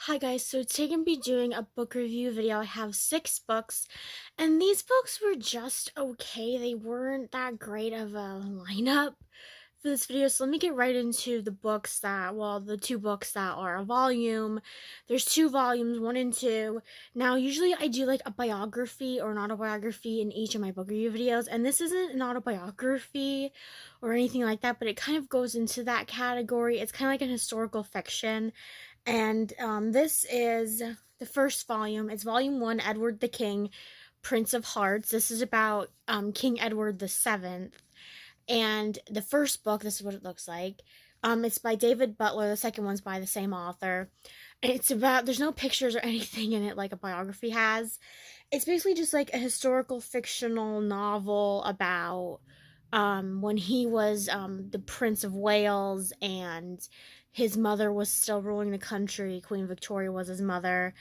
Hi guys, so today I'm going to be doing a book review video. I have 6 books, and these books were just okay. They weren't that great of a lineup for this video, so let me get right into the books the 2 books that are a volume. There's 2 volumes, 1 and 2. Now, usually I do like a biography or an autobiography in each of my book review videos, and this isn't an autobiography or anything like that, but it kind of goes into that category. It's kind of like an historical fiction. And this is the first volume. It's volume 1, Edward the King, Prince of Hearts. This is about King Edward the Seventh. And the first book, this is what it looks like. It's by David Butler. The second one's by the same author. And it's about, there's no pictures or anything in it like a biography has. It's basically just like a historical fictional novel about when he was the Prince of Wales and his mother was still ruling the country. Queen Victoria was his mother.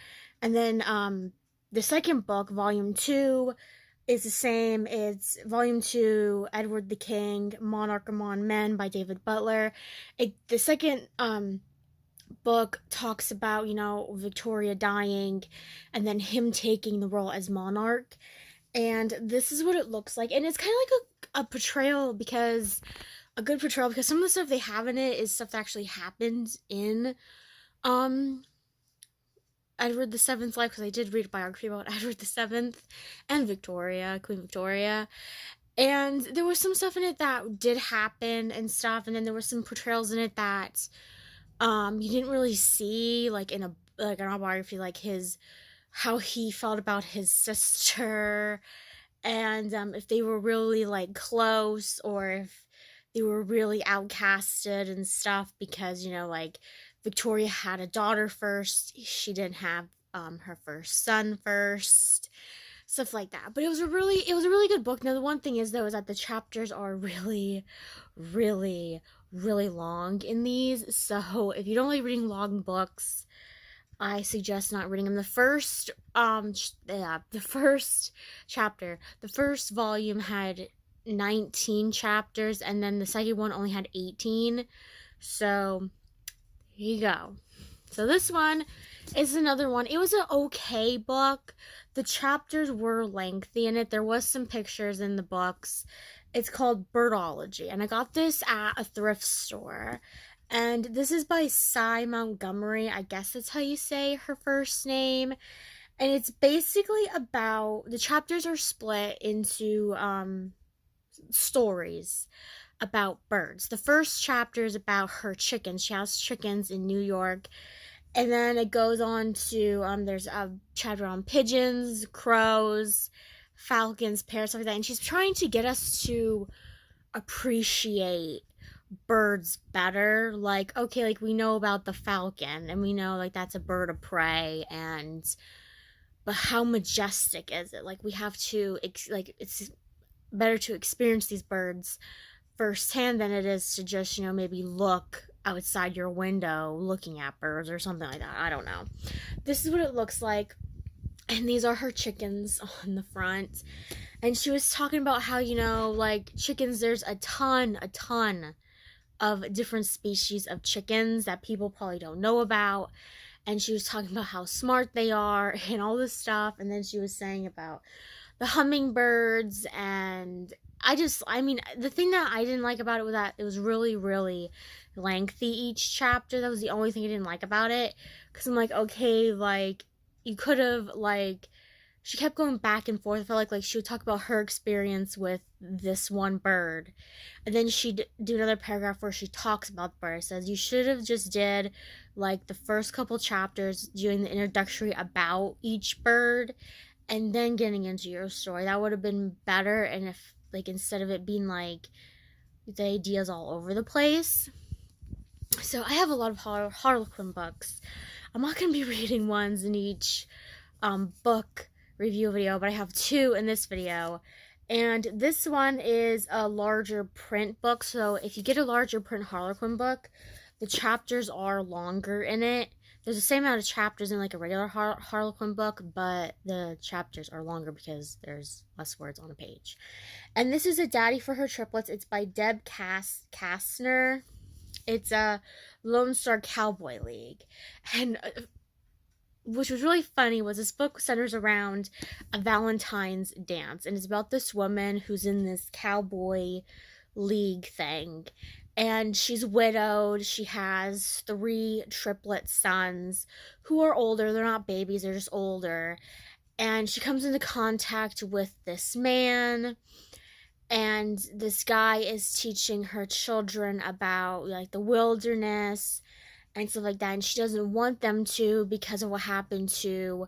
And then the second book, volume 2, is the same. It's volume 2, Edward the King, Monarch Among Men by David Butler. The second book talks about, Victoria dying and then him taking the role as monarch. And this is what it looks like. And it's kind of like a portrayal a good portrayal because some of the stuff they have in it is stuff that actually happened in Edward the Seventh's life, because I did read a biography about Edward the Seventh and Queen Victoria. And there was some stuff in it that did happen and stuff, and then there were some portrayals in it that you didn't really see, like in an autobiography, like how he felt about his sister, and if they were really like close, or if they were really outcasted and stuff, because like Victoria had a daughter first, she didn't have her first son first, stuff like that. But it was a really good book. Now the one thing is though is that the chapters are really long in these, so if you don't like reading long books, I suggest not reading them. The first volume had 19 chapters, and then the second one only had 18. So here you go. So this one is another one. It was an okay book. The chapters were lengthy in it. There was some pictures in the books. It's called Birdology, and I got this at a thrift store. And this is by Montgomery. I guess that's how you say her first name. And it's basically about, the chapters are split into stories about birds. The first chapter is about her chickens. She has chickens in New York. And then it goes on to, there's a chapter on pigeons, crows, falcons, parrots, stuff like that. And she's trying to get us to appreciate birds better. Like, okay, like we know about the falcon, and we know like that's a bird of prey, but how majestic is it? Like we have to, it's better to experience these birds firsthand than it is to just, maybe look outside your window looking at birds or something like that. I don't know. This is what it looks like. And these are her chickens on the front. And she was talking about how, like chickens, there's a ton of different species of chickens that people probably don't know about. And she was talking about how smart they are and all this stuff. And then she was saying about the hummingbirds. And the thing that I didn't like about it was that it was really lengthy, each chapter. That was the only thing I didn't like about it. Because I'm like, okay, like, you could have, like, she kept going back and forth. I felt like she would talk about her experience with this one bird, and then she'd do another paragraph where she talks about the bird. It says, you should have just did, like, the first couple chapters doing the introductory about each bird, and then getting into your story. That would have been better, and if, like, instead of it being, like, the ideas all over the place. So I have a lot of Harlequin books. I'm not going to be reading ones in each book review video, but I have 2 in this video. And this one is a larger print book, so if you get a larger print Harlequin book, the chapters are longer in it. There's the same amount of chapters in like a regular Harlequin book, but the chapters are longer because there's less words on a page. And this is A Daddy for Her Triplets. It's by Deb Kastner. It's a Lone Star Cowboy League. And which was really funny, was this book centers around a Valentine's dance, and it's about this woman who's in this cowboy league thing, and she's widowed. She has three triplet sons who are older. They're not babies, they're just older. And she comes into contact with this man, and this guy is teaching her children about like the wilderness and stuff like that, and she doesn't want them to because of what happened to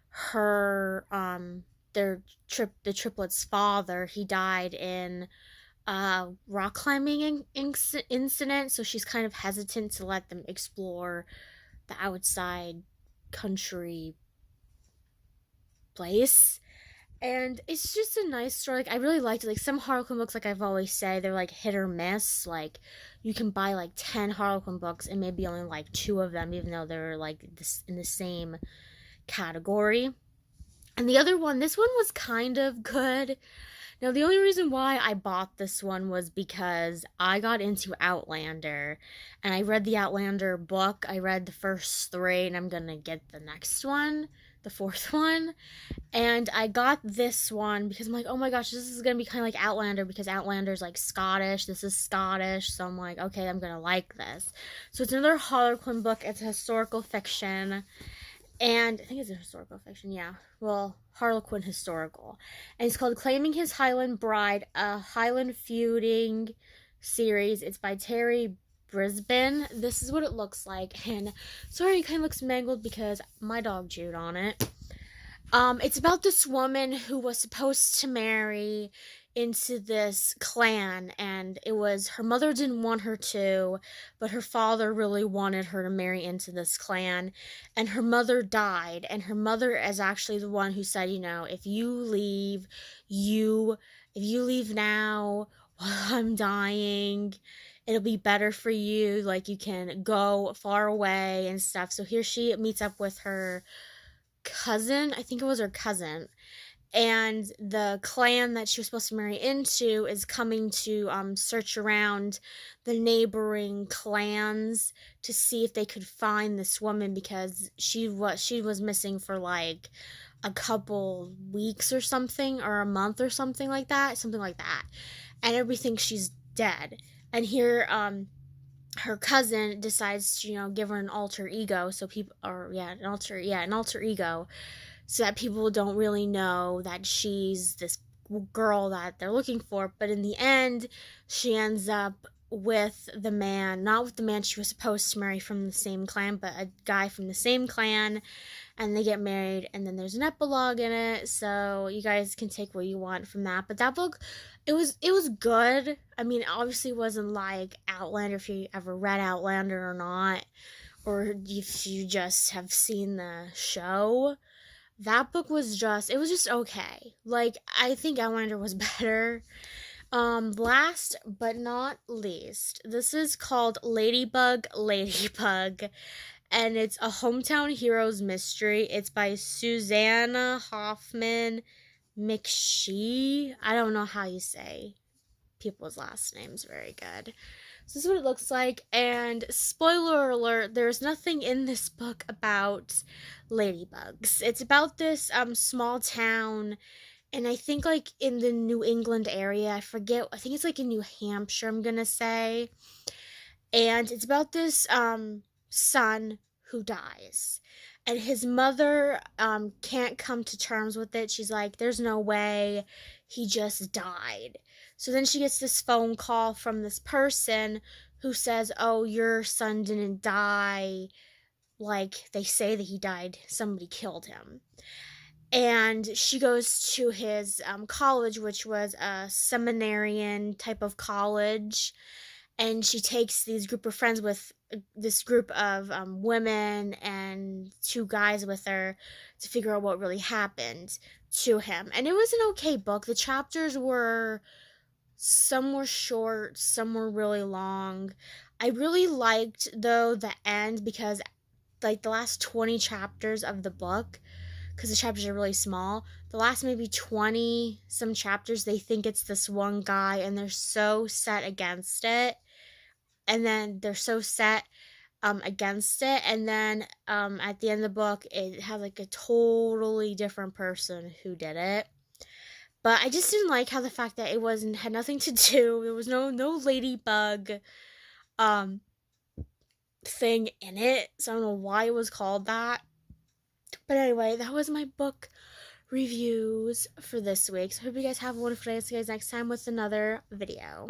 her the triplets father. He died in a rock climbing incident, so she's kind of hesitant to let them explore the outside country place. And it's just a nice story. Like, I really liked it. Like, some Harlequin books, like I've always said, they're like hit or miss. Like, you can buy like 10 Harlequin books and maybe only like two of them, even though they're like this in the same category. And the other one, this one was kind of good. Now, the only reason why I bought this one was because I got into Outlander, and I read the Outlander book. I read the first three, and I'm gonna get the next one, the fourth one. And I got this one because I'm like, oh my gosh, this is gonna be kind of like Outlander, because Outlander's like Scottish. This is Scottish, so I'm like, okay, I'm gonna like this. So it's another Harlequin book. It's a historical fiction. And I think it's a historical fiction, yeah. Well, Harlequin historical. And it's called Claiming His Highland Bride, a Highland feuding series. It's by Terri Brisbane. This is what it looks like. And sorry, it kind of looks mangled because my dog chewed on it. It's about this woman who was supposed to marry into this clan, and it was her mother didn't want her to, but her father really wanted her to marry into this clan, and her mother died, and her mother is actually the one who said, you know, if you leave now while I'm dying, it'll be better for you, like you can go far away and stuff. So here she meets up with her cousin, I think it was her cousin, and the clan that she was supposed to marry into is coming to search around the neighboring clans to see if they could find this woman, because she was missing for like a couple weeks or something, or a month or something like that, and everybody thinks she's dead. And here her cousin decides to, you know, give her an alter ego, so people, or yeah, an alter ego, so that people don't really know that she's this girl that they're looking for. But in the end, she ends up with the man, not with the man she was supposed to marry from the same clan, but a guy from the same clan, and they get married, and then there's an epilogue in it, so you guys can take what you want from that. But that book, it was good. I mean, it obviously wasn't like Outlander, if you ever read Outlander or not, or if you just have seen the show. That book was just, it was just okay. Like, I think Outlander was better. Last but not least, this is called Ladybug, and it's a hometown heroes mystery. It's by Susanna Hofmann Mcshea. I don't know how you say people's last names very good. So this is what it looks like, and spoiler alert, there's nothing in this book about ladybugs. It's about this small town, and I think like in the New England area, I forget, I think it's like in New Hampshire, I'm gonna say. And it's about this son who dies, and his mother can't come to terms with it. She's like, there's no way, he just died. So then she gets this phone call from this person who says, oh, your son didn't die like they say that he died, somebody killed him. And she goes to his college, which was a seminarian type of college, and she takes these group of friends with this group of women and two guys with her to figure out what really happened to him. And it was an okay book. The chapters were, some were short, some were really long. I really liked, though, the end, because like the last 20 chapters of the book, because the chapters are really small, the last maybe 20 some chapters, they think it's this one guy, and they're so set against it, and then they're so set against it, and then at the end of the book it has like a totally different person who did it. But I just didn't like how the fact that it had nothing to do. There was no Ladybug thing in it, so I don't know why it was called that. But anyway, that was my book reviews for this week. So I hope you guys have a wonderful day. See you guys next time with another video.